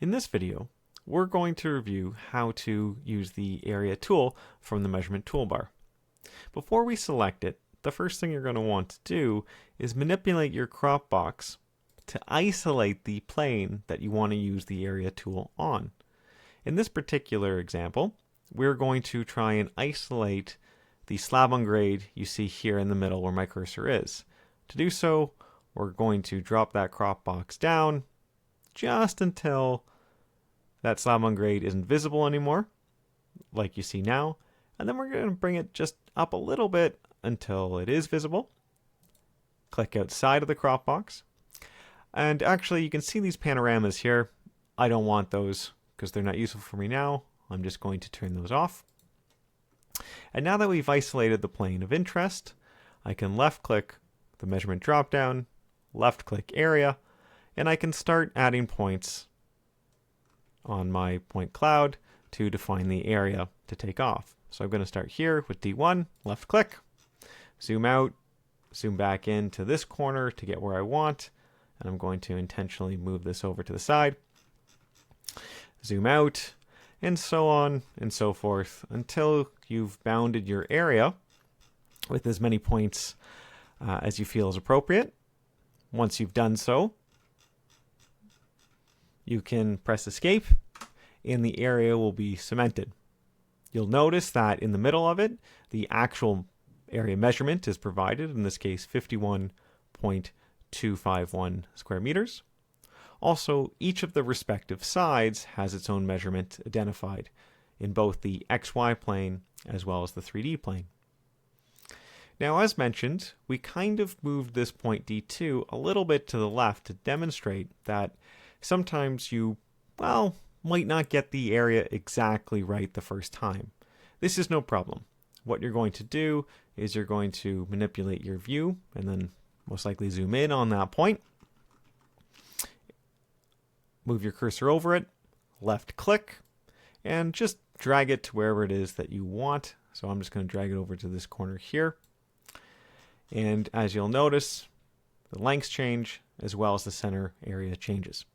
In this video, we're going to review how to use the area tool from the measurement toolbar. Before we select it, the first thing you're going to want to do is manipulate your crop box to isolate the plane that you want to use the area tool on. In this particular example, we're going to try and isolate the slab on grade you see here in the middle where my cursor is. To do so, we're going to drop that crop box down just until that slab on grade isn't visible anymore, like you see now. And then we're going to bring it just up a little bit until it is visible. Click outside of the crop box. And actually, you can see these panoramas here. I don't want those because they're not useful for me now. I'm just going to turn those off. And now that we've isolated the plane of interest, I can left click the measurement dropdown, left click area, and I can start adding points on my point cloud to define the area to take off. So I'm going to start here with D1, left click, zoom out, zoom back into this corner to get where I want, and I'm going to intentionally move this over to the side, zoom out, and so on and so forth until you've bounded your area with as many points as you feel is appropriate. Once you've done so, you can press escape and the area will be cemented. You'll notice that in the middle of it, the actual area measurement is provided, in this case 51.251 square meters. Also, each of the respective sides has its own measurement identified in both the XY plane as well as the 3D plane. Now, as mentioned, we kind of moved this point D2 a little bit to the left to demonstrate that sometimes you, well, might not get the area exactly right the first time. This is no problem. What you're going to do is you're going to manipulate your view and then most likely zoom in on that point. Move your cursor over it, left click, and just drag it to wherever it is that you want. So I'm just going to drag it over to this corner here. And as you'll notice, the lengths change as well as the center area changes.